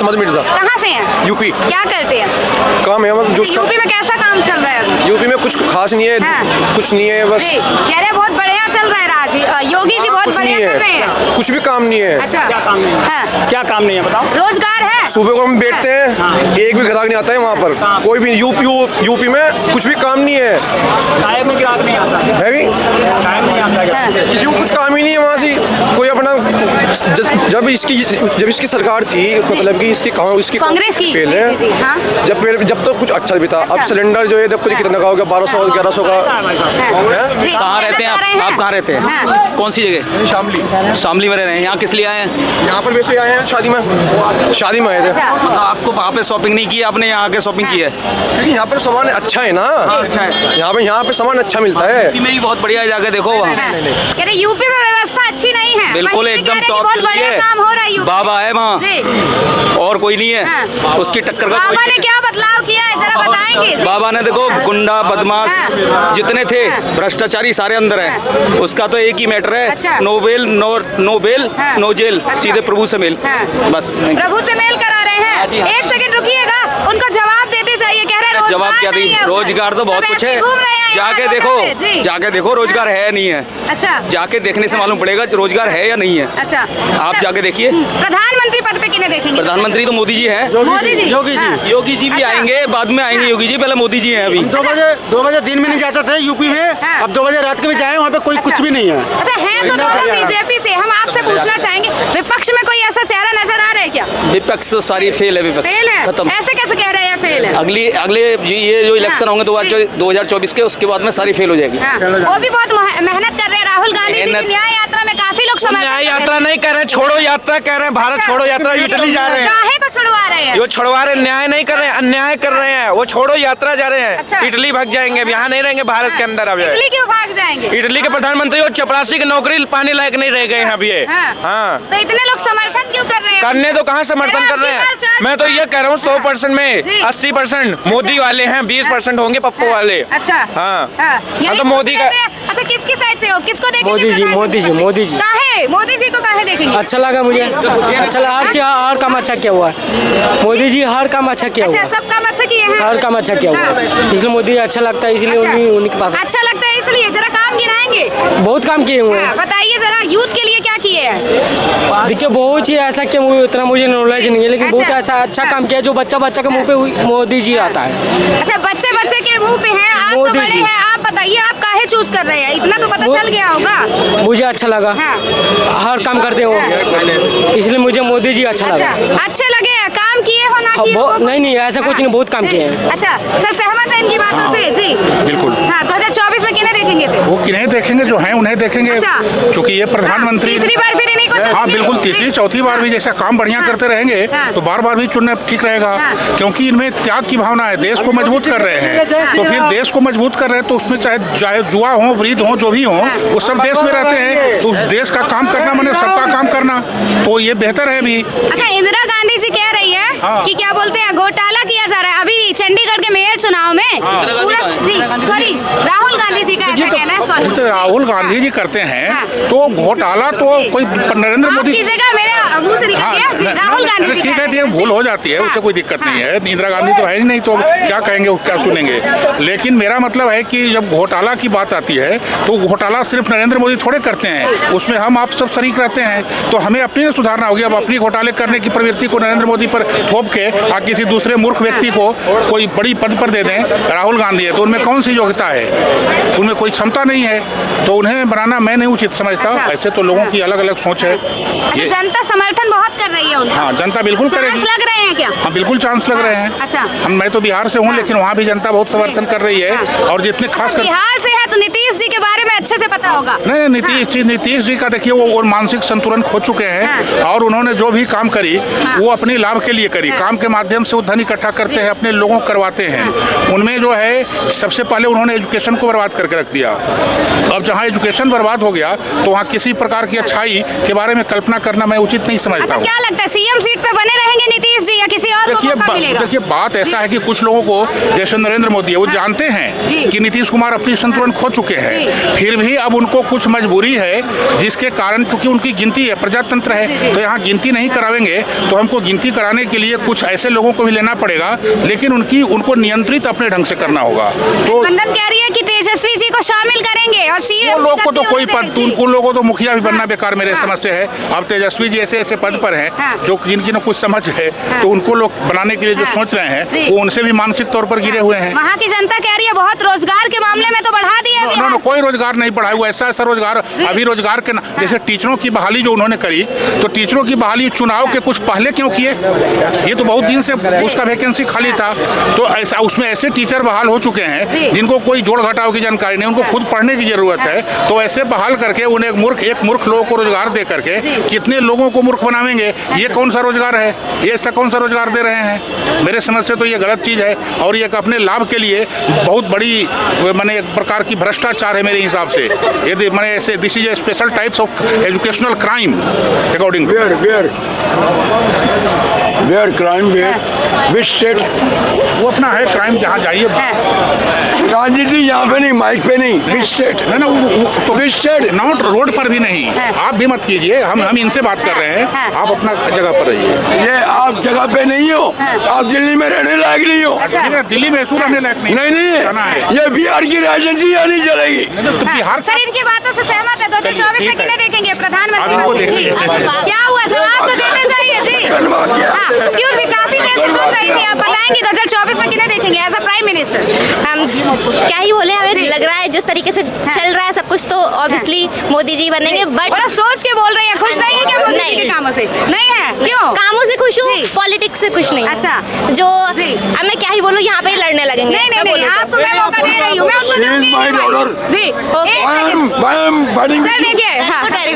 समद मिर्जा। कहाँ से हैं? यूपी। क्या करते हैं? काम है मतलब जो यूपी में कैसा काम चल रहा है अभी? यूपी में कुछ खास नहीं है। हाँ। कुछ नहीं है बस। जी, कह रहे हैं बहुत बढ़िया चल रहा है योगी जी बहुत कुछ नहीं बढ़िया कर रहे हैं। है, कुछ भी काम नहीं है। अच्छा, क्या काम नहीं है? हाँ, क्या काम नहीं है बताओ? रोजगार है? सुबह को हम बैठते हैं, एक भी ग्राहक नहीं आता है वहाँ पर। कोई भी यूपी में कुछ भी काम नहीं है। गायब में ग्राहक नहीं आता है भी गायब नहीं आता क्या? हाँ। किसी को कुछ काम ही नहीं है वहाँ से। कोई अपना जब इसकी सरकार थी मतलब कि इसकी कांग्रेस की पहले जी, जी, हाँ। जब तो कुछ अच्छा भी था। अब सिलेंडर जो है देखो कितना का हो गया, 1200 1100 का। जी, कहाँ रहते हैं आप कहाँ रहते हैं? हाँ। कौन सी जगह? शामली में रह रहे हैं। यहाँ किस लिए आए हैं? यहाँ पर वैसे आए हैं शादी में आए थे। अच्छा। मतलब आपको वहाँ पे शॉपिंग नहीं की, आपने यहाँ आके शॉपिंग की है? क्योंकि यहाँ पर सामान अच्छा है ना। अच्छा है। यहाँ पे सामान अच्छा मिलता है। यूपी में ही बहुत बढ़िया जगह देखो वहाँ। कह रहे यूपी में व्यवस्था अच्छी नहीं है। बिल्कुल मंत्री कह एकदम रहे हैं कि टॉप बहुत चल रही बढ़िया है। काम हो रहा है यूपी बाबा है वहाँ जी। और कोई नहीं है। हाँ। उसकी टक्कर का बाबा कोई ने क्या बदलाव किया है जरा बताएंगे जी? बाबा ने देखो गुंडा बदमाश हाँ। जितने थे हाँ। भ्रष्टाचारी सारे अंदर है। उसका तो एक ही मैटर है, अच्छा। नो बेल नो बेल हाँ। नो जेल, अच्छा। सीधे प्रभु से मेल। हाँ। बस प्रभु से मेल करा रहे हैं। जी, हाँ। एक सेकंड रुकिएगा, उनको जवाब देते जाइए। कह रहे हैं जवाब रोजगार क्या दी? नहीं है उधर। रोजगार तो बहुत सब कुछ ऐसे है। घूम रहे हैं जाके यहाँ देखो, पे। जी। जाके देखो रोजगार है नहीं है। अच्छा, जाके देखने से मालूम पड़ेगा रोजगार है या नहीं है। अच्छा। आप जाके देखिए। प्रधानमंत्री पद पे किन्हें देखेंगे? प्रधानमंत्री तो मोदी जी हैं। मोदी जी। हाँ। योगी जी भी अच्छा। आएंगे, बाद में आएंगे योगी जी, पहले मोदी जी हैं अभी। 2 बजे दिन में नहीं जाते थे यूपी में, हाँ। अब 2 बजे रात के भी जाए वहाँ पे कोई कुछ भी नहीं है। अच्छा, हैं तो दोनों बीजेपी से। हम आपसे पूछना चाहेंगे विपक्ष में कोई ऐसा चेहरा नजर आ रहा है क्या? विपक्ष तो सारी फेल है, विपक्ष फेल है? खत्म। ऐसे कैसे कह रहे हैं फेल है? अगले ये जो इलेक्शन हाँ, होंगे 2024 के, उसके बाद में सारी फेल हो जाएगी। हाँ, वो भी बहुत मेहनत कर रहे हैं। राहुल गांधी जी की मेहनत- न्याय यात्रा में काफी लोग समर्थन न्याय कर रहे यात्रा हैं। नहीं कर रहे हैं, छोड़ो यात्रा कह रहे हैं। भारत छोड़ो यात्रा इटली जा रहे हैं। काहे को छुड़वा रहे हैं? जो छुड़वा रहे, न्याय नहीं कर रहे हैं, अन्याय कर रहे हैं। वो छोड़ो यात्रा जा रहे हैं। अच्छा। इटली भाग जाएंगे, अब यहाँ नहीं रहेंगे भारत के अंदर। अब ये इटली क्यों भाग जाएंगे? इटली के प्रधानमंत्री और चपरासी की नौकरी पाने लायक नहीं रह गए हैं अब ये। हाँ। हाँ, तो इतने लोग समर्थन क्यों कर रहे हैं? करने तो कहाँ समर्थन कर रहे हैं। मैं तो ये कह रहा हूँ 100% में जी। 80% मोदी वाले हैं, 20% होंगे पप्पू वाले। अच्छा। हाँ। यही हाँ, तो मोदी का- कहते हैं। अच्छा, किसकी साइड से हो? किसको देखेंगे? मोदी जी, प्रधानमंत्री मोदी जी, पद? मोदी जी। काहे? मोदी जी को काहे देखेंगे? अच्छा लगा मुझे, अच्छा लगा। हर काम अच्छा किया हुआ है मोदी जी, हर काम अच्छा किया हुआ अच्छा, है, सब काम अच्छा किए हैं। हर काम अच्छा किया हुआ है, इसलिए मोदी अच्छा लगता है, इसलिए अच्छा। उन्हीं के पास अच्छा लगता है इसलिए। जरा काम गिनाएंगे। बहुत काम किए हुए हैं। बताइए जरा, यूथ के लिए क्या किए हैं? देखिए बहुत चीज ऐसा कि उतना मुझे नॉलेज नहीं है, लेकिन बहुत अच्छा। ऐसा अच्छा काम किया जो बच्चा के मुंह पे मोदी जी आता है। अच्छा, बच्चे के मुंह पे हैं। आप तो मोदी बड़े जी। हैं, आप बताइए आप काहे चूज कर रहे हैं? इतना तो पता चल गया होगा। मुझे अच्छा लगा, हाँ। हर काम करते हो, इसलिए मुझे मोदी जी अच्छा अच्छा, लगा। अच्छे लगे हैं? काम किए हो ना किए हो? नहीं ऐसा कुछ नहीं, बहुत काम जी। किए हैं। अच्छा सर, सहमत है इनकी बातों से? जी बिल्कुल। हाँ, 2024 में किन्हें देखेंगे फिर? वो किन्हें देखेंगे, जो हैं उन्हें देखेंगे। अच्छा। क्योंकि ये प्रधानमंत्री तीसरी बार फिर इन्हीं को हाँ चुनेंगे? बिल्कुल, तीसरी चौथी बार भी जैसा काम बढ़िया हाँ। करते रहेंगे हाँ। तो बार बार भी चुनना ठीक रहेगा। हाँ। क्योंकि इनमें त्याग की भावना है, देश को मजबूत कर रहे हैं। तो फिर देश को मजबूत कर रहे हैं तो उसमें चाहे जुआ हो, वृद्ध हो, जो भी हो, वो सब देश में रहते हैं। तो उस देश का काम करना माने सबका काम करना, तो ये बेहतर है भी। अच्छा, इंदिरा गांधी जी कह रही है हाँ। कि क्या बोलते हैं, घोटाला किया जा रहा है अभी चंडीगढ़ के मेयर चुनाव में। पूरा जी, सॉरी, राहुल गांधी जी का ऐसा कहना है। सॉरी, तो राहुल गांधी जी करते हैं हाँ। तो घोटाला तो कोई नरेंद्र माफ मोदी। कीजिएगा, मेरे मुंह से निकल गया। जी, राहुल गांधी जी ठीक है, कह रहे ठीक है, हैं। भूल जी। हो जाती है, उससे कोई दिक्कत हाँ। नहीं है। इंदिरा गांधी तो है ही नहीं, तो क्या कहेंगे, क्या सुनेंगे। लेकिन मेरा मतलब है कि जब घोटाला की बात आती है तो घोटाला सिर्फ नरेंद्र मोदी थोड़े करते हैं, उसमें हम आप सब शरीक रहते हैं। तो हमें अपनी सुधारना होगी। अब अपनी घोटाले करने की प्रवृत्ति को नरेंद्र मोदी पर थोप के किसी दूसरे मूर्ख व्यक्ति को कोई बड़ी पद पर दे दें। राहुल गांधी है तो उनमें कौन सी योग्यता है, उनमें कोई क्षमता नहीं है, तो उन्हें बनाना मैं नहीं उचित समझता। अच्छा। ऐसे तो लोगों की अलग अलग सोच है। ये जनता समर्थन बहुत कर रही है उनका। हाँ, जनता बिल्कुल चांस करेगी। लग रहे हैं क्या? हाँ, बिल्कुल चांस लग रहे हैं। अच्छा। मैं तो बिहार से हूँ, हाँ। लेकिन वहाँ भी जनता बहुत समर्थन कर रही है। हाँ। और जितने खास कर बिहार से है तो नीतीश जी के बारे में अच्छे से पता होगा। नहीं, नीतीश जी का देखिए वो मानसिक संतुलन खो चुके हैं। हाँ। और उन्होंने जो भी काम करी हाँ। वो अपने लाभ के लिए करी। हाँ। काम के माध्यम से वो धन इकट्ठा करते हैं, अपने लोगों को करवाते हैं। उनमें जो है सबसे पहले उन्होंने एजुकेशन को बर्बाद करके रख दिया। अब जहाँ एजुकेशन बर्बाद हो गया तो वहाँ किसी प्रकार की अच्छाई के बारे में कल्पना करना मैं उचित नहीं समझता अच्छा, हूँ। क्या लगता है सीएम सीट पे बने रहेंगे नीतीश जी या किसी और को मौका मिलेगा? देखिए बात ऐसा है कि कुछ लोगों को जैसे नरेंद्र मोदी है वो जानते हैं कि नीतीश कुमार अपनी संतुलन खो चुके हैं, फिर भी अब उनको कुछ मजबूरी है जिसके कारण, क्योंकि उनकी गिनती है, प्रजातंत्र है, तो यहाँ गिनती नहीं करावेंगे तो हमको गिनती कराने के लिए कुछ ऐसे लोगों को भी लेना पड़ेगा, लेकिन उनको नियंत्रित अपने ढंग से करना होगा। तो गठबंधन कह रही है कि तेजस्वी जी को शामिल करेंगे और वो लोग को तो कोई पद, उन लोगों को तो मुखिया भी बनना बेकार मेरे समझ से है। अब तेजस्वी जी ऐसे पद पर हैं जो जिनकी न कुछ समझ है, तो उनको लोग बनाने के लिए जो सोच रहे हैं वो उनसे भी मानसिक तौर पर गिरे हुए हैं। वहाँ की जनता कह रही है बहुत रोजगार के मामले में तो बढ़ा दिया। कोई रोजगार नहीं बढ़ाया हुआ, ऐसा रोजगार अभी रोजगार के जैसे टीचरों की बहाली जो उन्होंने करी, तो टीचरों की बहाली चुनाव के कुछ पहले क्यों किए? ये तो बहुत दिन से उसका वैकेंसी खाली था, तो ऐसा उसमें ऐसे टीचर बहाल हो चुके हैं जिनको कोई जोड़ घटाव की जानकारी नहीं, उनको खुद पढ़ने की जरूरत है, तो ऐसे बहाल करके उन्हें एक मूर्ख लोगों को रोजगार दे करके कितने लोगों को मूर्ख बनावेंगे? ये कौन सा रोजगार है? ये ऐसा कौन सा रोजगार दे रहे हैं? मेरे समझ से तो ये गलत चीज है और ये अपने लाभ के लिए बहुत बड़ी माने एक प्रकार की भ्रष्टाचार है मेरे हिसाब से। यदि मैंने ऐसे this is a special types of educational crime according to where crime which state? वो अपना है क्राइम, जहाँ जाइए राजनीति यहाँ पे नहीं, माइक पे नहीं, विच स्टेट? ना तो विच स्टेट? नॉट रोड पर भी नहीं, आप भी मत कीजिए, हम इनसे बात कर रहे हैं, आप अपना जगह पर रहिए। ये आप जगह पे नहीं हो, आप दिल्ली में रहने लायक नहीं हो। दिल्ली में ऐसा रहने लायक नहीं, नहीं, ये बिहार की राजनीति यहाँ नहीं चलेगी। बिहार सर इनकी बातों से सहमत है? 2024 में किन्हें देखेंगे प्रधानमंत्री? क्या हुआ, जवाब तो देना चाहिए जी। एक्सक्यूज मी, काफी देर से सुन रही थी, आप बताएंगे 2024 में किन्हें देखेंगे एज अ प्राइम मिनिस्टर? हम क्या ही बोले, हमें लग रहा है जिस तरीके से चल रहा है सब कुछ तो ऑब्वियसली मोदी जी बनेंगे, बट बड़ा सोच के बोल रही है, खुश नहीं है क्या मोदी जी के कामों से? नहीं है, क्यों? कामों से खुश हूँ, पॉलिटिक्स से खुश नहीं। अच्छा, जो अब मैं क्या ही बोलूँ, यहाँ पे ही लड़ने लगेंगे। नहीं, आपको मैं मौका दे रही हूँ, मैं उनको दूंगी जी। सर देखिए, वेरी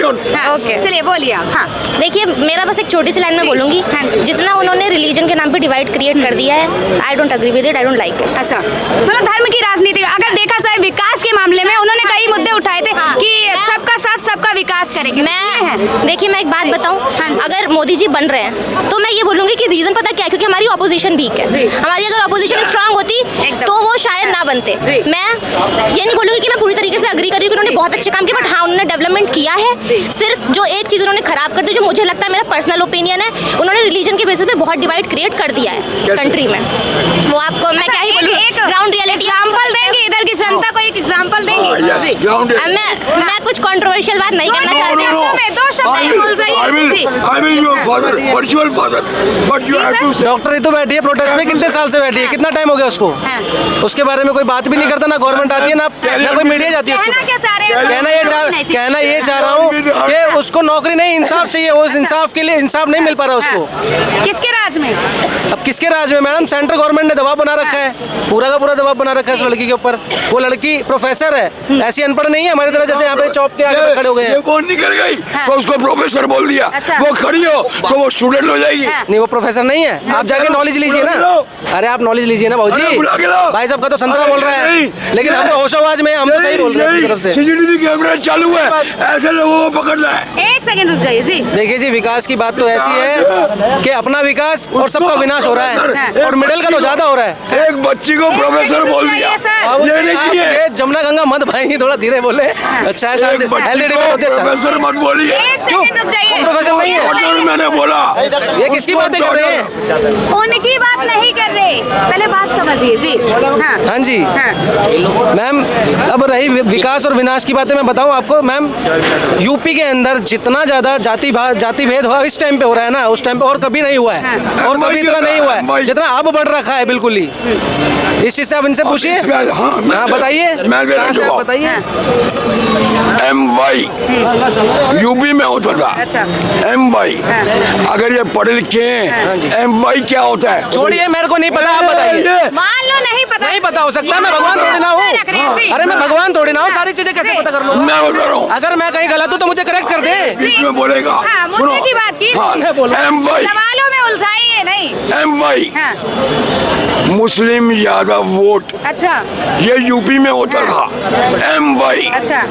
गुड, ओके चलिए बोलिए आप। हाँ देखिए, मेरा बस एक छोटी सी लाइन में बोलूंगी, जितना उन्होंने रिलीजन के नाम पे डिवाइड क्रिएट कर दिया है, I don't agree with it, I don't like it. अच्छा, मतलब धर्म की राजनीति अगर देखा जाए विकास के मामले में उन्होंने कई मुद्दे उठाए थे कि सबका साथ सबका विकास करेंगे। देखिए मैं एक बात बताऊं, अगर मोदी जी बन रहे हैं तो मैं ये बोलूंगी कि रीजन पता क्या है, क्योंकि हमारी ऑपोजिशन वीक है। हमारी अगर ऑपोजिशन स्ट्रांग होती तो वो शायद ना बनते। मैं ये नहीं बोलूंगी कि मैं पूरी तरीके से अग्री कर रही हूँ कि उन्होंने बहुत अच्छे काम किए, बट हाँ उन्होंने डेवलपमेंट किया है। सिर्फ जो एक चीज उन्होंने खराब कर दी, जो मुझे लगता है, मेरा पर्सनल ओपिनियन है, उन्होंने रिलीजन के बेसिस पे बहुत डिवाइड क्रिएट कर दिया है कंट्री में। वो आपको मैं क्या ही बोलूं, ग्राउंड रियलिटी एग्जांपल देंगे, इधर की जनता को एक एग्जांपल देंगे। मैं कुछ कंट्रोवर्शियल बात नहीं करना चाहती हूं। दो शब्द बोल जाइए। डॉक्टर ये तो बैठी है प्रोटेस्ट में, कितने साल से बैठी है, कितना टाइम हो गया उसको? उसके बारे में कोई बात भी नहीं करता, ना गवर्नमेंट आती है ना कोई मीडिया जाती है। कहना क्या चाह रहे हैं? कहना ये चाह रहा हूँ कि उसको नौकरी नहीं, इंसाफ चाहिए। वो इंसाफ के लिए इंसाफ नहीं मिल पा रहा उसको। किसके राज में? अब किसके राज में मैडम? सेंट्रल गवर्नमेंट ने दबाव बना रखा है, पूरा का पूरा दबाव बना रखा है इस लड़की के ऊपर। वो लड़की प्रोफेसर है, ऐसी अनपढ़ नहीं है हमारी तरह, जैसे यहाँ पे चौक के आगे खड़े हो गए हैं। कौन निकल गई तो उसको प्रोफेसर बोल दिया, वो खड़ी हो तो वो स्टूडेंट हो जाएगी। नहीं, वो प्रोफेसर नहीं है, आप जाके नॉलेज लीजिए ना। अरे आप नॉलेज लीजिए ना भाजी। भाई साहब का तो संतरा बोल रहा है, लेकिन हम होशोवाज में हम तो सही बोल रहे हैं तरफ से। सीसीटीवी कैमरा चालू है, ऐसे लोगों को पकड़ना है। एक सेकंड रुक जाइए जी। देखिए जी, विकास की बात तो ऐसी है कि अपना विकास और सबका विनाश हो रहा है, और मिडिल का तो ज्यादा हो रहा है। एक बच्ची को प्रोफेसर बोल दिया, ये नहीं है। जमुना गंगा मत भाई, थोड़ा धीरे बोले। अच्छा है, प्रोफेसर मत बोलिए। क्यों? प्रोफेसर नहीं है, मैंने बोला। ये किसकी बातें कर रहे हैं? उनकी बात नहीं कर रहे, पहले बात समझिए जी। हाँ जी मैम, अब रही विकास और विनाश की बातें, मैं बताऊं आपको मैम, यूपी के अंदर जितना ज्यादा जाति भेद हुआ इस टाइम पे हो रहा है ना, उस टाइम पे और कभी नहीं हुआ है, और कभी इतना नहीं हुआ है जितना अब बढ़ रखा है बिल्कुल ही। इस चीज से आप इनसे पूछिए। हाँ बताइए, बताइए। MY यूपी में होता था। अच्छा। MY अगर ये पढ़े लिखे हैं, MY क्या होता है? छोड़िए, मेरे को नहीं पता, आप बताइए। मान लो नहीं पता, नहीं पता हो सकता, मैं भगवान थोड़ी ना हूँ। अरे मैं भगवान थोड़ी ना हूँ, सारी चीजें कैसे पता कर लूँगा? मैं बता रहा हूँ, अगर मैं कहीं गलत हूँ तो मुझे करेक्ट कर दे। बीच में बोलेगा। मुद्दे की बात की। MY सवालों में उलझाइए नहीं। MY हाँ, मुस्लिम यादव वोट, अच्छा ये यूपी में होता था। MY अच्छा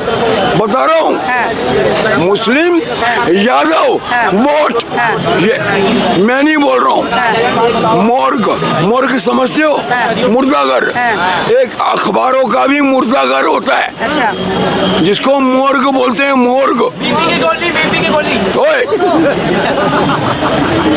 बता रहा हूँ, हाँ मुस्लिम यादव हाँ। वोट, हाँ। ये मैं नहीं बोल रहा हूँ। मोर्ग, मोर्ग समझते हो? हाँ। मुर्दाघर, हाँ। एक अखबारों का भी मुर्दाघर होता है अच्छा जिसको मोर्ग बोलते हैं। मोर्ग, बीपी की गोली ओए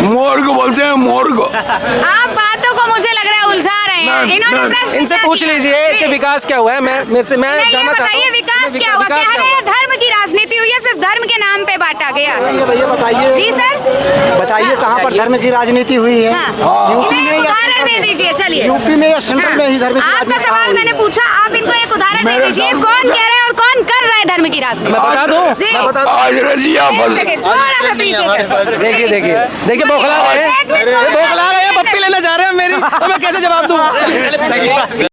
मोर्ग बोलते हैं, मोर्ग। आप बातों को मुझे लग रहा है उलझा रहे हैं। मैम, इन्होंने मैम, प्रश्न इनसे क्या पूछ किया? लीजिए कि जी। विकास क्या हुआ है। मैं मेरे से मैं नहीं, जानना ये चाहता बताइए हूँ विकास क्या हुआ? विकास कह क्या रहे हुआ? हैं धर्म की राजनीति हुई है, सिर्फ धर्म के नाम पे बांटा गया। भैया बताइए, जी सर, बताइए कहाँ पर धर्म की राजनीति हुई है? हाँ। यूपी इन्हें में एक या उदाहरण दे दीजिए। चलिए, यूपी में या सेंट्रल में ही धर्म की आपका राजनीति सवाल हुई मैंने है? पूछा, आप इनको एक उदाहरण दे मेरे दीजिए। सामने- कौन कह रहा है और कौन कर रहा है धर्म की राजनीति? मैं बता दूं? जी। मैं बता दूं? आज रजिया एक फंस सेकंड, थोड़ा सा पीछे से। देखिए देखिए देखिए बौखला रहे हैं, बौखला रहे हैं, पप्पी लेने जा रहे हैं मेरी, तो मैं कैसे जवाब दूं?